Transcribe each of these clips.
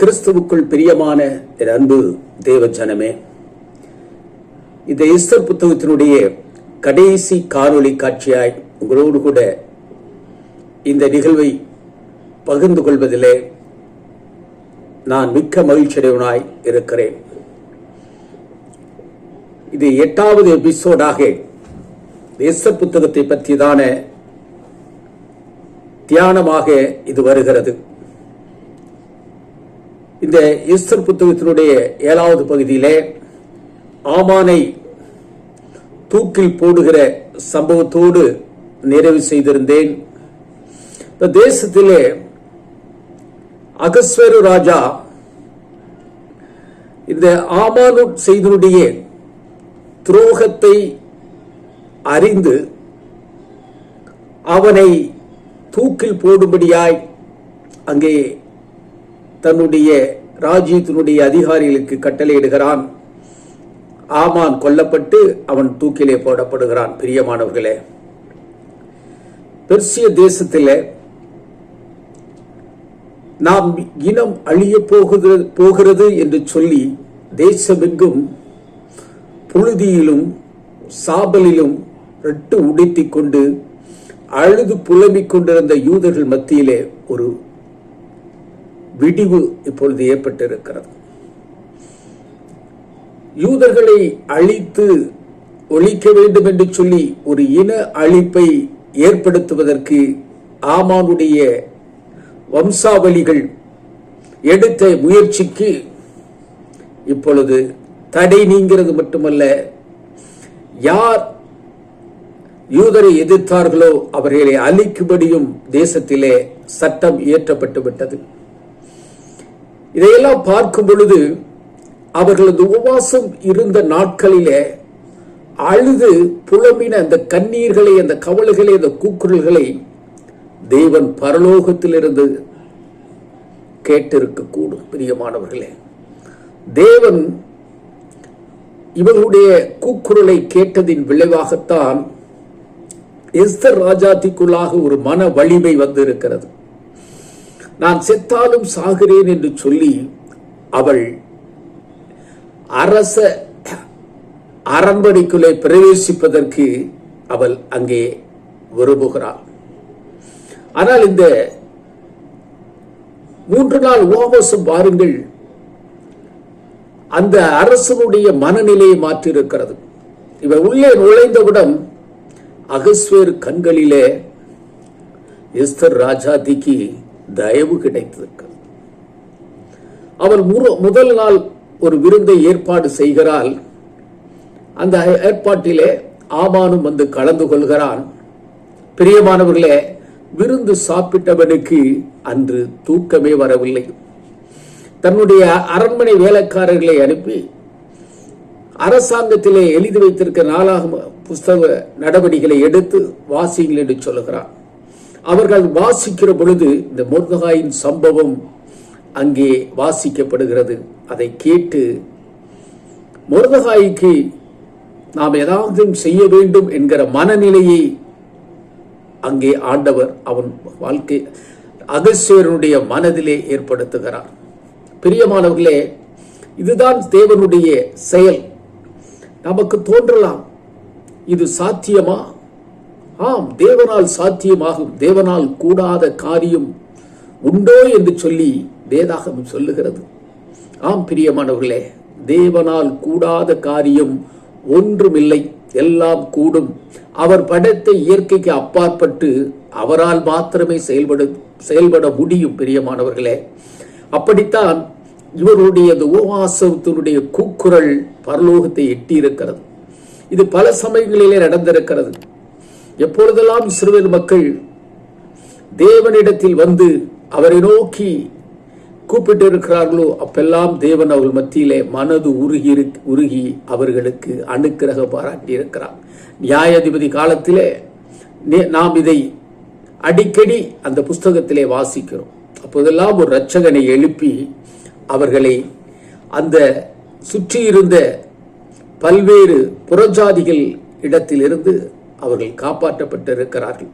கிறிஸ்துவுக்குள் பிரியமான என் அன்பு தேவ ஜனமே, இந்த எஸ்தர் புத்தகத்தினுடைய கடைசி காணொளி காட்சியாய் உங்களோடு கூட இந்த நிகழ்வை பகிர்ந்து கொள்வதிலே நான் மிக்க மகிழ்ச்சியடைவனாய் இருக்கிறேன். இது 8வது எபிசோடாக எஸ்தர் புத்தகத்தை பற்றியதான தியானமாக இது வருகிறது. இந்த எஸ்தர் புத்தகத்தினுடைய 7வது பகுதியிலே ஆமானை தூக்கில் போடுகிற சம்பவத்தோடு நிறைவு செய்திருந்தேன். இந்த தேசத்திலே அகஸ்வேரு ராஜா இந்த ஆமானு செய்தனுடைய துரோகத்தை அறிந்து அவனை தூக்கில் போடும்படியாய் அங்கே தன்னுடைய ராஜ்யத்தினுடைய அதிகாரிகளுக்கு கட்டளையிடுகிறான். ஆமான் கொல்லப்பட்டு அவன் தூக்கிலே போடப்படுகிறான். பிரியமானவர்களே, பெர்சிய தேசத்தில் நாம் இனம் அழிய போகிறது என்று சொல்லி தேசமெங்கும் புழுதியிலும் சாபலிலும் ரெட்டு உடுத்திக் கொண்டு அழுது புலம்பிக் கொண்டிருந்த யூதர்கள் மத்தியிலே ஒரு விடிவு இப்பொழுது ஏற்பட்டிருக்கிறது. யூதர்களை அழித்து ஒழிக்க வேண்டும் என்று சொல்லி ஒரு இன அழிப்பை ஏற்படுத்துவதற்கு ஆமானுடைய வம்சாவளிகள் எடுத்த முயற்சிக்கு இப்பொழுது தடை நீங்கிறது மட்டுமல்ல, யார் யூதரை எதிர்த்தார்களோ அவர்களை அழிக்கும்படியும் தேசத்திலே சட்டம் இயற்றப்பட்டு விட்டது. இதையெல்லாம் பார்க்கும் பொழுது அவர்களது உபவாசம் இருந்த நாட்களிலே அழுது புலம்பின அந்த கண்ணீர்களை, அந்த கவலைகளை, அந்த கூக்குரல்களை தேவன் பரலோகத்திலிருந்து கேட்டிருக்க கூடும். பிரியமானவர்களே, தேவன் இவர்களுடைய கூக்குரலை கேட்டதின் விளைவாகத்தான் எஸ்தர் ராஜாத்திக்குள்ளாக ஒரு மன வலிமை வந்திருக்கிறது. நான் செத்தாலும் சாகிறேன் என்று சொல்லி அவள் அரச அரண்மனைக்குள்ளே பிரவேசிப்பதற்கு அவள் அங்கே விரும்புகிறாள். ஆனால் இந்த 3 நாள் உபவாசம் பாருங்கள், அந்த அரசனுடைய மனநிலையை மாற்றியிருக்கிறது. இவள் உள்ளே நுழைந்தவுடன் அகஸ்வேரு கண்களிலே எஸ்தர் ராஜாத்திக்கு தயவு கிடைத்திருக்கிறது. அவள் முதல் நாள் ஒரு விருந்தை ஏற்பாடு செய்கிறாள். அந்த ஏற்பாட்டிலே ஆமானும் வந்து கலந்து கொள்கிறான். பிரியமானவர்களே, விருந்து சாப்பிட்டவனுக்கு அன்று தூக்கமே வரவில்லை. தன்னுடைய அரண்மனை வேலைக்காரர்களை அனுப்பி அரசாங்கத்திலே எழுதி வைத்திருக்க 4 புஸ்தக நடவடிக்கைகளை எடுத்து வாசிங்கள் என்று சொல்லுகிறான். அவர்கள் வாசிக்கிற பொழுது இந்த மொர்தெகாயின் சம்பவம் அங்கே வாசிக்கப்படுகிறது. அதை கேட்டு மொர்தெகாய்க்கு நாம் ஏதாவது செய்ய வேண்டும் என்கிற மனநிலையை அங்கே ஆண்டவர் அவன் வாழ்க்கை அகஸ்வேருடைய மனதிலே ஏற்படுத்துகிறார். பிரியமானவர்களே, இதுதான் தேவனுடைய செயல். நமக்கு தோன்றலாம், இது சாத்தியமா? ஆம், தேவனால் சாத்தியமாகும். தேவனால் கூடாத காரியம் உண்டோ என்று சொல்லி வேதாகமம் சொல்லுகிறது. ஆம் பிரியமானவர்களே, தேவனால் கூடாத காரியம் ஒன்றுமில்லை, எல்லாம் கூடும். அவர் படைத்த இயற்கைக்கு அப்பாற்பட்டு அவரால் மாத்திரமே செயல்பட முடியும். பிரியமானவர்களே, அப்படித்தான் இவருடைய உபவாசத்தினுடைய கூக்குரல் பரலோகத்தை எட்டியிருக்கிறது. இது பல சமயங்களிலே நடந்திருக்கிறது. எப்பொழுதெல்லாம் இஸ்ரவேல் மக்கள் தேவனிடத்தில் வந்து அவரை நோக்கி கூப்பிட்டு இருக்கிறார்களோ அப்பெல்லாம் தேவன் அவர்கள் மத்தியிலே மனது உருகி அவர்களுக்கு அனுக்கிரக பாராட்டி இருக்கிறார். நியாயாதிபதி காலத்திலே நாம் இதை அடிக்கடி அந்த புஸ்தகத்திலே வாசிக்கிறோம். அப்போதெல்லாம் ஒரு இரட்சகனை எழுப்பி அவர்களை அந்த சுற்றியிருந்த பல்வேறு புறஜாதிகள் இடத்திலிருந்து அவர்கள் காப்பாற்றப்பட்டிருக்கிறார்கள்.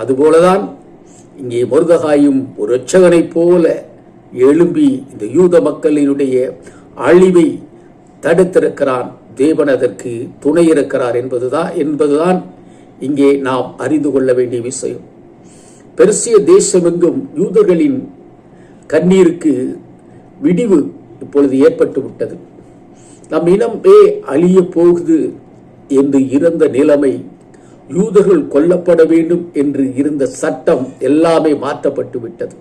அதுபோலதான் இங்கே மொர்தெகாயும் ஒரு இரட்சகனைப் போல எழும்பி இந்த யூத மக்களினுடைய அழிவை தடுத்திருக்கிறான். தேவன் அதற்கு துணை இருக்கிறார் என்பதுதான் இங்கே நாம் அறிந்து கொள்ள வேண்டிய விஷயம். பெர்சிய தேசமெங்கும் யூதர்களின் கண்ணீருக்கு விடிவு இப்பொழுது ஏற்பட்டு விட்டது. நம் இனமே அழிய போகுது என்று இருந்த நிலைமை, யூதர்கள் கொல்லப்பட வேண்டும் என்று இருந்த சட்டம் எல்லாமே மாற்றப்பட்டு விட்டது.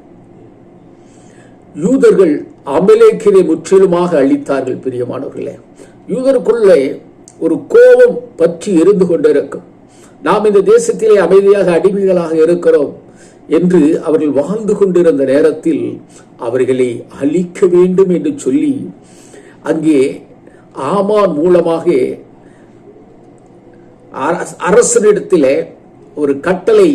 யூதர்கள் அமலேக்கினை முற்றிலுமாக அழித்தார்கள். பிரியமானவர்களே, யூதருக்குள்ளே ஒரு கோபம் பற்றி எரிந்து கொண்டிருக்கும். நாம் இந்த தேசத்திலே அமைதியாக அடிமைகளாக இருக்கிறோம் என்று அவர்கள் வாழ்ந்து கொண்டிருந்த நேரத்தில் அவர்களை அழிக்க வேண்டும் என்று சொல்லி அங்கே ஆமான் மூலமாக அரசனிடத்திலே ஒரு கட்டளை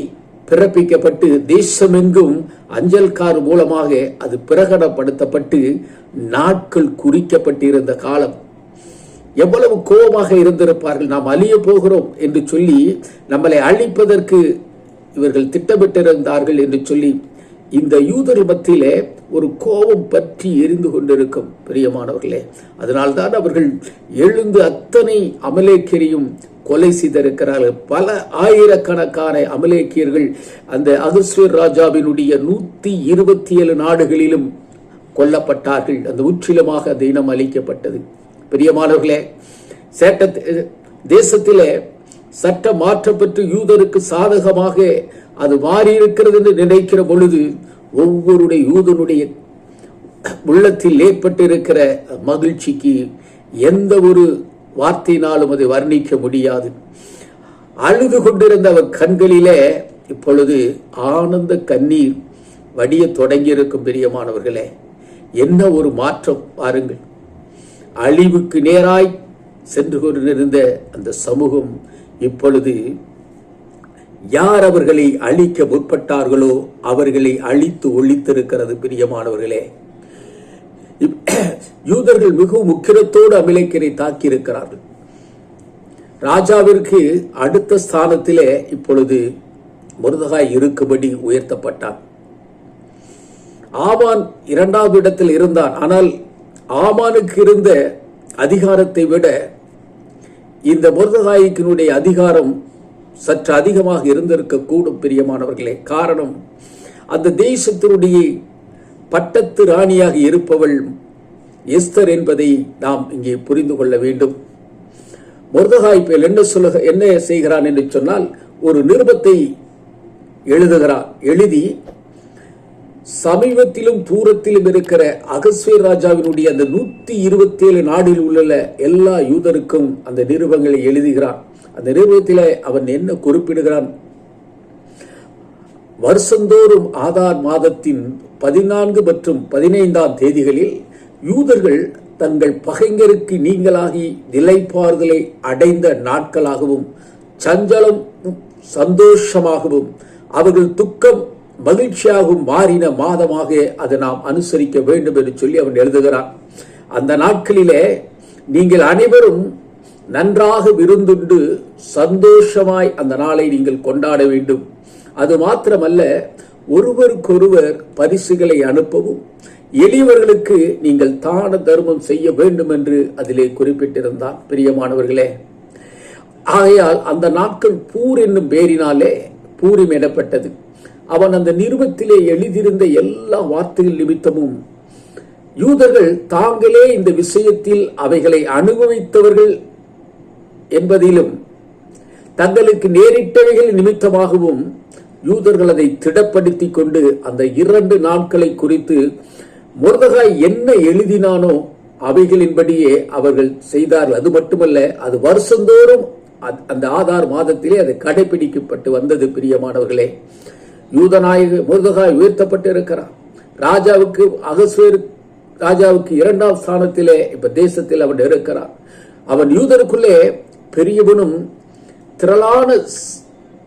பிறப்பிக்கப்பட்டு தேசமெங்கும் அஞ்சல்கார் மூலமாக அது பிரகடனப்படுத்தப்பட்டு நாட்கள் குறிக்கப்பட்டிருந்த காலம். எவ்வளவு கோபமாக இருந்திருப்பார்கள். நாம் அழிய போகிறோம் என்று சொல்லி நம்மளை அழிப்பதற்கு இவர்கள் திட்டமிட்டிருந்தார்கள் என்று சொல்லி இந்த யூதர் மத்தியிலே ஒரு கோபம் பற்றி எரிந்து கொண்டிருக்கும். பிரியமானவர்களே, அதனால்தான் அவர்கள் எழுந்து அத்தனை அமலேக்கியரையும் கொலை செய்திருக்கிறார்கள். பல ஆயிரக்கணக்கான அமலேக்கியர்கள் அந்த அகஸ்வேர் ராஜாவினுடைய 127 நாடுகளிலும் கொல்லப்பட்டார்கள். அந்த முற்றிலுமாக அந்த இனம் அழிக்கப்பட்டது. பிரியமானவர்களே, தேசத்திலே சட்டம் மாற்றப்பட்டு யூதருக்கு சாதகமாக அது மாறி இருக்கிறது என்று நினைக்கிற பொழுது ஒவ்வொருடைய யூதனுடைய உள்ளத்தில் ஏற்பட்டிருக்கிற மகிழ்ச்சிக்கு எந்த ஒரு வார்த்தையினாலும் அதை வர்ணிக்க முடியாது. அழுது கொண்டிருந்த அவர் கண்களிலே இப்பொழுது ஆனந்த கண்ணீர் வடிய தொடங்கியிருக்கும். பிரியமானவர்களே, என்ன ஒரு மாற்றம் பாருங்கள். அழிவுக்கு நேராய் சென்று கொண்டிருந்த அந்த சமூகம் இப்பொழுது யார் அவர்களை அழிக்க முற்பட்டார்களோ அவர்களை அழித்து ஒழித்திருக்கிறது. பிரியமானவர்களே, யூதர்கள் மிகவும் உக்கிரத்தோடு அமலேக்கியரை தாக்கி இருக்கிறார்கள். ராஜாவிற்கு அடுத்த ஸ்தானத்திலே இப்பொழுது மொர்தெகாய் இருக்கும்படி உயர்த்தப்பட்டான். ஆமான் 2வது இடத்தில் இருந்தான். ஆனால் ஆமானுக்கு இருந்த அதிகாரத்தை விட இந்த மொர்தெகாயினுடைய அதிகாரம் சற்று அதிகமாக இருந்திருக்க கூடும். பிரியமானவர்களே, காரணம் அந்த தேசத்தினுடைய பட்டத்து ராணியாக இருப்பவள் எஸ்தர் என்பதை நாம் இங்கே புரிந்து கொள்ள வேண்டும். மொர்தெகாய் என்ன செய்கிறான் என்று சொன்னால், ஒரு நிருபத்தை எழுதுகிறான். எழுதி சமீபத்திலும் தூரத்திலும் இருக்கிற அகஸ்வேர் ராஜாவினுடைய அந்த 127 நாடில் உள்ள எல்லா யூதருக்கும் அந்த நிருபங்களை எழுதுகிறான். அந்த நிருபத்திலே அவன் என்ன குறிப்பிடுகிறான்? வருஷந்தோறும் ஆதார் மாதத்தின் 14 மற்றும் 15ஆம் தேதிகளில் யூதர்கள் தங்கள் பகைஞருக்கு நீங்களாகி நிலைப்பாறுதலை அடைந்த நாட்களாகவும் சஞ்சலம் சந்தோஷமாகவும் அவர்கள் துக்கம் மகிழ்ச்சியாகவும் மாறின மாதமாக அதை நாம் அனுசரிக்க வேண்டும் என்று சொல்லி அவன் எழுதுகிறான். அந்த நாட்களிலே நீங்கள் அனைவரும் நன்றாக விருந்துண்டு சந்தோஷமாய் அந்த நாளை நீங்கள் கொண்டாட வேண்டும். அது மாத்திரமல்ல, ஒருவருக்கொருவர் பரிசுகளை அனுப்பவும் எளியவர்களுக்கு நீங்கள் தான தர்மம் செய்ய வேண்டும் என்று அதிலே குறிப்பிட்டிருந்தான். பிரியமானவர்களே, ஆகையால் அந்த நாட்கள் பூர் என்னும் பேரினாலே பூரிம் எனப்பட்டது. அவன் அந்த நிருபத்திலே எழுதியிருந்த எல்லா வார்த்தைகள் நிமித்தமும் யூதர்கள் தாங்களே இந்த விஷயத்தில் அவைகளை அனுபவித்தவர்கள் என்பதிலும் தங்களுக்கு நேரிட்டவைகள் நிமித்தமாகவும் யூதர்கள் அதை திடப்படுத்தி கொண்டு அந்த 2 நாட்களை குறித்து மொர்தெகாய் என்ன எழுதினானோ அவைகளின்படியே அவர்கள் செய்தார்கள். அது மட்டுமல்ல, அது வருஷந்தோறும் அந்த ஆதார் மாதத்திலே அது கடைபிடிக்கப்பட்டு வந்தது. பிரியமானவர்களே, யூதநாயக மொர்தெகாய் உயர்த்தப்பட்டு இருக்கிறார். ராஜாவுக்கு அகஸ்வேர் ராஜாவுக்கு 2ஆம் ஸ்தானத்திலே இப்ப தேசத்தில் அவன் இருக்கிறான். அவன் யூதருக்குள்ளே பெரியவனும் திரளான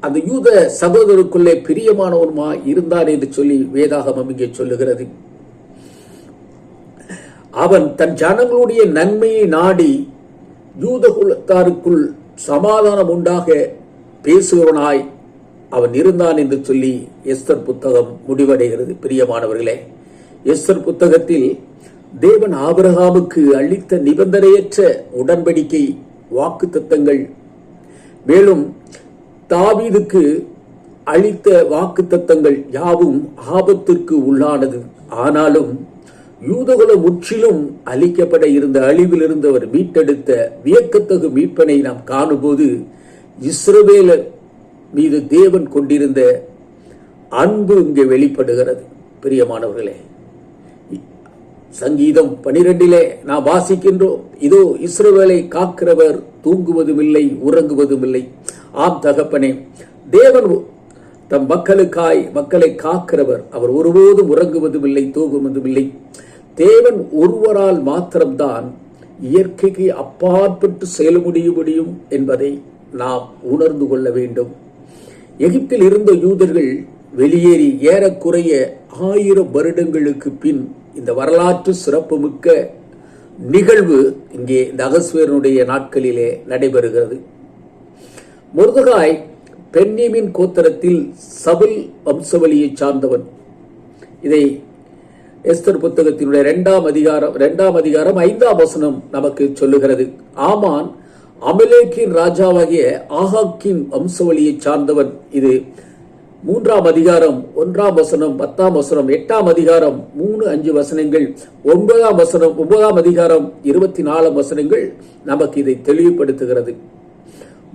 அந்த யூத சகோதரருக்குள்ளே பிரியமானவனுமா இருந்தான் என்று சொல்லி வேதாகமம் இங்கே சொல்லுகிறது. அவன் தன் ஜனங்களுடைய நன்மையை நாடி யூத குலத்தாருக்குள் சமாதானம் உண்டாக பேசுகிறவனாய் அவன் இருந்தான் என்று சொல்லி எஸ்தர் புத்தகம் முடிவடைகிறது. பிரியமானவர்களே, எஸ்தர் புத்தகத்தில் தேவன் ஆபிரகாமுக்கு அளித்த நிபந்தனையற்ற உடன்படிக்கை வாக்குத்தத்தங்கள், மேலும் தாவீதுக்கு அளித்த வாக்குத்தத்தங்கள் யாவும் ஆபத்திற்கு உள்ளானது. ஆனாலும் யூதகுலம் முற்றிலும் அழிக்கப்பட இருந்த அழிவிலிருந்து அவர் மீட்டெடுத்த வியக்கத்தகு மீட்பனை நாம் காணும்போது இஸ்ரவேலர் மீது தேவன் கொண்டிருந்த அன்பு இங்கே வெளிப்படுகிறது. பிரியமானவர்களே, சங்கீதம் 12 நாம் வாசிக்கின்றோம், இதோ இஸ்ரவேலை காக்கிறவர் தூங்குவதும் இல்லை உறங்குவதும் இல்லை. ஆம் தகப்பனே, தேவன் தம் மக்களை காக்கிறவர். அவர் ஒருபோதும் உறங்குவதும் இல்லை தூங்குவதும் இல்லை. தேவன் ஒருவரால் மாத்திரம்தான் இயற்கைக்கு அப்பாற்பட்டு செயல முடியும் என்பதை நாம் உணர்ந்து கொள்ள வேண்டும். எகிப்தில் இருந்த யூதர்கள் வெளியேறி ஏறக்குறைய 1000 வருடங்களுக்கு பின் இந்த வரலாற்று சிறப்புமிக்க நிகழ்வு இங்கே இந்த அகஸ்வேரனுடைய நாட்களிலே நடைபெறுகிறது. மொர்தெகாய் பென்யமீன் கோத்திரத்தில் சவுல் வம்சவழியை சார்ந்தவன். இதை எஸ்தர் புத்தகத்தினுடைய 2ஆம் அதிகாரம் 5ஆம் வசனம் நமக்கு சொல்லுகிறது. ஆமான் அமலேக்கின் ராஜாவாகிய ஆகாக்கின் வம்சவழியை சார்ந்தவன். இது 3ஆம் அதிகாரம் 1ஆம் வசனம் 10ஆம் வசனம் 8ஆம் அதிகாரம் 3-5 வசனங்கள் 9ஆம் அதிகாரம் 24ஆம் வசனங்கள் நமக்கு இதை தெளிவுபடுத்துகிறது.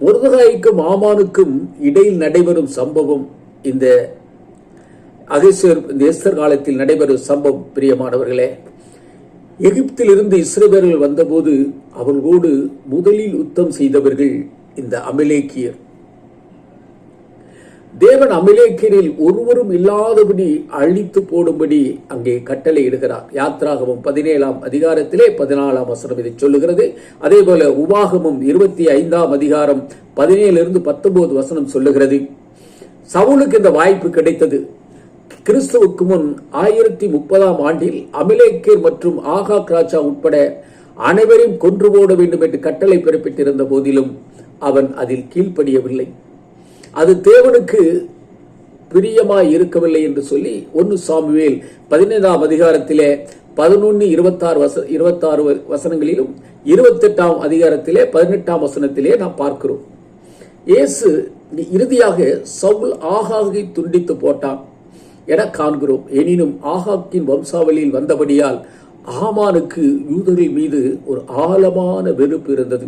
மொர்தெகாய்க்கும் ஆமானுக்கும் இடையில் நடைபெறும் சம்பவம் இந்த எஸ்தர் காலத்தில் நடைபெறும் சம்பவம். பிரியமானவர்களே, எகிப்தில் இருந்து இஸ்ரவேலர்கள் வந்தபோது அவர்களோடு முதலில் யுத்தம் செய்தவர்கள் இந்த அமலேக்கியர். தேவன் அமலேக்கியரில் ஒருவரும் இல்லாதபடி அழித்து போடும்படி அங்கே கட்டளை இடுகிறார். யாத்ராகமம் 17ஆம் அதிகாரத்திலே 14ஆம் வசனம் இதை சொல்லுகிறது. அதே போல உபாகமம் 25ஆம் அதிகாரம் 17 19 வசனம் சொல்லுகிறது. சவுலுக்கு இந்த வாய்ப்பு கிடைத்தது. கிறிஸ்துவுக்கு முன் 1030ஆம் ஆண்டில் அமலேக்கியர் மற்றும் ஆகாக் ராஜா உட்பட அனைவரையும் கொன்று போட வேண்டும் என்று கட்டளை பிறப்பித்திருந்த போதிலும் அவன் அதில் கீழ்ப்படியவில்லை. அது தேவனுக்கு பிரியமாய் இருக்கவில்லை என்று சொல்லி 1 சாமுவேல் 15ஆம் அதிகாரத்திலே 11-26 வசனங்களிலும் 28ஆம் அதிகாரத்திலே 18ஆம் வசனத்திலே நாம் பார்க்கிறோம். இயேசு இறுதியாக சவுல் ஆகாகை துண்டித்து போட்டான் என காண்கிறோம். எனினும் ஆகாக்கின் வம்சாவளியில் வந்தபடியால் ஆமானுக்கு யூதர்கள் மீது ஒரு ஆழமான வெறுப்பு இருந்தது.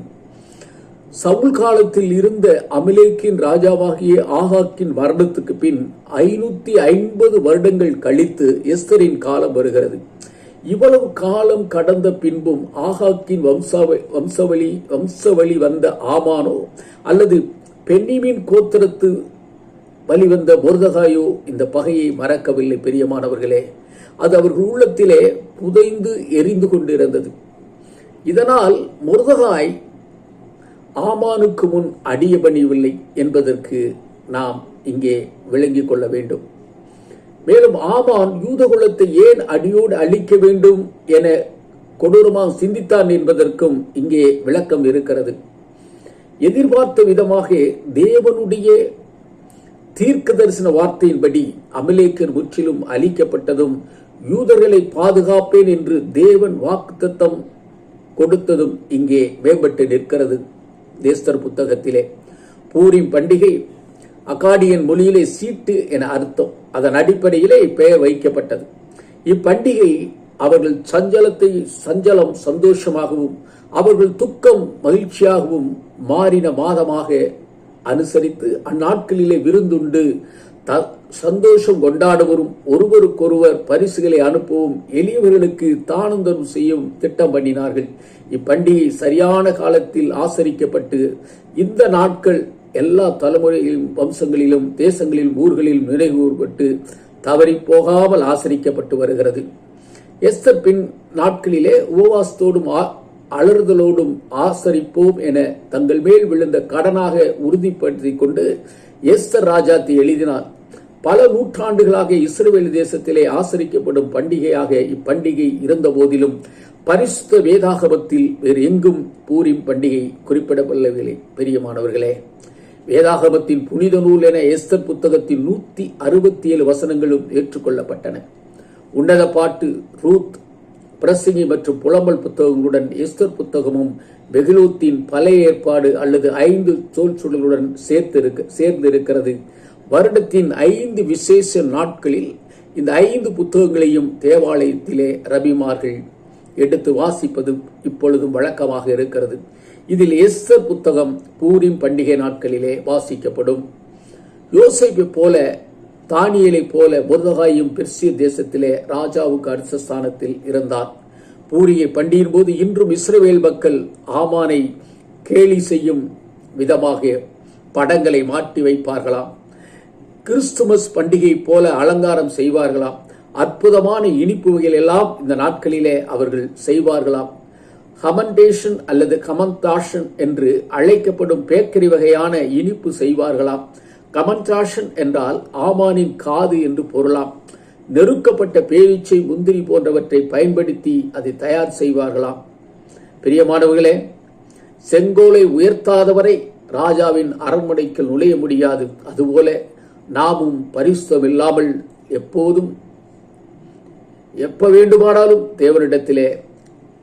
சவுல் காலத்தில் இருந்த அமலேக்கின் ராஜாவாகிய ஆகாக்கின் மரணத்துக்கு பின் 550 வருடங்கள் கழித்து எஸ்தரின் காலம் வருகிறது. இவ்வளவு காலம் கடந்த பின்பும் ஆகாக்கின் வம்சவழி வந்த ஆமானோ அல்லது பென்யமீன் கோத்திரத்து வழிவந்த மொர்தெகாயோ இந்த பகையை மறக்கவில்லை. பெரியமானவர்களே, அது அவர்கள் உள்ளத்திலே புதைந்து எரிந்து கொண்டிருந்தது. இதனால் மொர்தெகாய் ஆமானுக்கு முன் அடியபணியவில்லை என்பதற்கு நாம் இங்கே விளங்கிக் கொள்ள வேண்டும். மேலும் ஆமான் யூதகுலத்தை ஏன் அடியோடு அழிக்க வேண்டும் என கொடூரமாக சிந்தித்தான் என்பதற்கும் இங்கே விளக்கம் இருக்கிறது. எதிர்பார்த்த விதமாக தேவனுடைய தீர்க்க தரிசன வார்த்தையின்படி அமலேக்கர் முற்றிலும் அழிக்கப்பட்டதும் யூதர்களை பாதுகாப்பேன் என்று தேவன் வாக்குத்தத்தம் கொடுத்ததும் இங்கே மேம்பட்டு நிற்கிறது. எஸ்தர் புத்தகத்திலே பூரிம் பண்டிகை அக்காடியன் மொழியிலே சீட்டு என அர்த்தம். அதன் அடிப்படையிலே பெயர் வைக்கப்பட்டது. இப்பண்டிகை அவர்கள் சஞ்சலம் சந்தோஷமாகவும் அவர்கள் துக்கம் மகிழ்ச்சியாகவும் மாறின மாதமாக அனுசரித்து அந்நாட்களிலே விருந்துண்டு சந்தோஷம் கொண்டாடுவரும் ஒருவருக்கொருவர் பரிசுகளை அனுப்பவும் எளியவர்களுக்கு தானந்தம் செய்யவும் திட்டம் பண்ணினார்கள். இப்பண்டிகை சரியான காலத்தில் ஆசரிக்கப்பட்டு இந்த நாட்கள் எல்லா தலைமுறையிலும் வம்சங்களிலும் தேசங்களிலும் ஊர்களிலும் நினைவுபட்டு தவறி போகாமல் ஆசரிக்கப்பட்டு வருகிறது. எஸ்தர் பின் நாட்களிலே உபவாசத்தோடும் அலறுதலோடும் ஆசரிப்போம் என தங்கள் மேல் விழுந்த கடனாக உறுதிப்படுத்திக் கொண்டு எஸ்தர் ராஜாத்தி எழுதினார். பல நூற்றாண்டுகளாக இஸ்ரவேல் தேசத்திலே ஆசரிக்கப்படும் பண்டிகையாக இப்பண்டிகை இருந்த போதிலும் பரிசுத்த வேதாகமத்தில் வேறு எங்கும் பூரிம் பண்டிகை குறிப்பிடப்படவில்லை. பெரியமானவர்களே, வேதாகமத்தின் புனித நூல் என எஸ்தர் புத்தகத்தின் 167 வசனங்களும் ஏற்றுக்கொள்ளப்பட்டன. உன்னத பாட்டு, ரூத், பிரசங்கி மற்றும் புலம்பல் புத்தகங்களுடன் எஸ்தர் புத்தகமும் பெகுலூத்தின் பழைய ஏற்பாடு அல்லது 5 சொற்களுடன் சேர்ந்து இருக்கிறது. வருடத்தின் 5 விசேஷ நாட்களில் இந்த 5 புத்தகங்களையும் தேவாலயத்திலே ரபிமார்கள் எடுத்து வாசிப்பது இப்பொழுதும் வழக்கமாக இருக்கிறது. இதில் எஸ்தர் புத்தகம் பூரிம் பண்டிகை நாட்களிலே வாசிக்கப்படும். யோசேப்பை போல, தானியேலை போல மொர்தெகாயும் பெர்சிய தேசத்திலே ராஜாவுக்கு அடுத்த ஸ்தானத்தில் இருந்தார். பூரியை பண்டிகையின் போது இன்றும் இஸ்ரவேல் மக்கள் ஆமானை கேலி செய்யும் விதமாக படங்களை மாட்டி வைப்பார்களாம். கிறிஸ்துமஸ் பண்டிகை போல அலங்காரம் செய்வார்களாம். அற்புதமான இனிப்பு வகைகள் எல்லாம் இந்த நாட்களிலே அவர்கள் செய்வார்களாம். ஹமன்டேஷன் அல்லது கமந்தாஷன் என்று அழைக்கப்படும் பேக்கரி வகையான இனிப்பு செய்வார்களாம். கமன்டாஷன் என்றால் ஆமானின் காது என்று பொருளாம். நெருக்கப்பட்ட பேரீச்சை, முந்திரி போன்றவற்றை பயன்படுத்தி அதை தயார் செய்வார்களாம். பிரியமானவர்களே, செங்கோலை உயர்த்தாதவரை ராஜாவின் அரண்மனைக்குள் நுழைய முடியாது. அதுபோல நாமும் பரிசுத்தம் இல்லாமல் எப்போதும் எப்ப வேண்டுமானாலும் தேவனிடத்திலே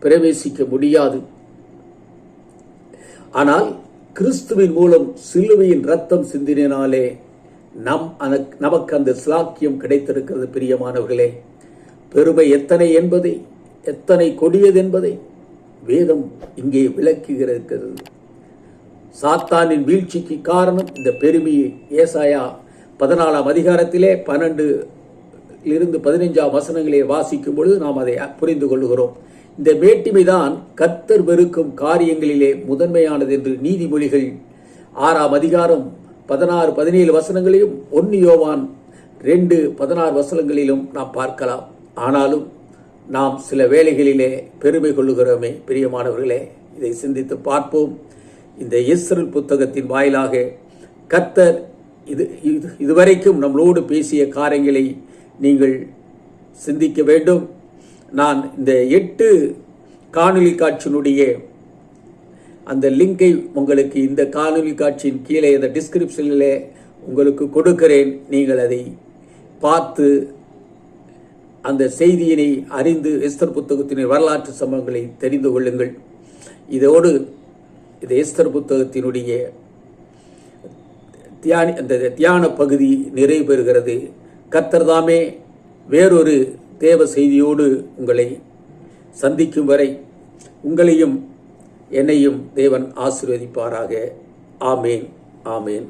பிரவேசிக்க முடியாது. ஆனால் கிறிஸ்துவின் மூலம் சிலுவையின் ரத்தம் சிந்தினாலே நமக்கு அந்த ஸ்லாக்கியம் கிடைத்திருக்கிறது. பிரியமானவர்களே, பெருமை எத்தனை கொடியது என்பதை வேதம் இங்கே விளக்குகிறது. சாத்தானின் வீழ்ச்சிக்கு காரணம் இந்த பெருமையை ஏசாயா 14ஆம் அதிகாரத்திலே 12-15 வசனங்களை வாசிக்கும் பொழுது நாம் அதை புரிந்து கொள்கிறோம். இந்த மேட்டிமைதான் கர்த்தர் வெறுக்கும் காரியங்களிலே முதன்மையானது என்று நீதிமொழிகள் 6ஆம் அதிகாரம் 16-17 வசனங்களிலும் 1 யோவான் 2:16 வசனங்களிலும் நாம் பார்க்கலாம். ஆனாலும் நாம் சில வேளைகளிலே பெருமை கொள்ளுகிறோமே. பிரியமானவர்களே, இதை சிந்தித்து பார்ப்போம். இந்த எஸ்தர் புத்தகத்தின் வாயிலாக கர்த்தர் இதுவரைக்கும் நம்மளோடு பேசிய காரியங்களை நீங்கள் சிந்திக்க வேண்டும். நான் இந்த 8 காணொளி காட்சியினுடைய அந்த லிங்கை உங்களுக்கு இந்த காணொளி காட்சியின் கீழே இந்த டிஸ்கிரிப்ஷனிலே உங்களுக்கு கொடுக்கிறேன். நீங்கள் அதை பார்த்து அந்த செய்தியினை அறிந்து எஸ்தர் புத்தகத்தின் வரலாற்று சம்பவங்களை தெரிந்து கொள்ளுங்கள். இதோடு இந்த எஸ்தர் புத்தகத்தினுடைய தியான பகுதி நிறைவு பெறுகிறது. கர்த்தர் தாமே வேறொரு தேவ செய்தியோடு உங்களை சந்திக்கும் வரை உங்களையும் என்னையும் தேவன் ஆசீர்வதிப்பாராக. ஆமேன், ஆமேன்.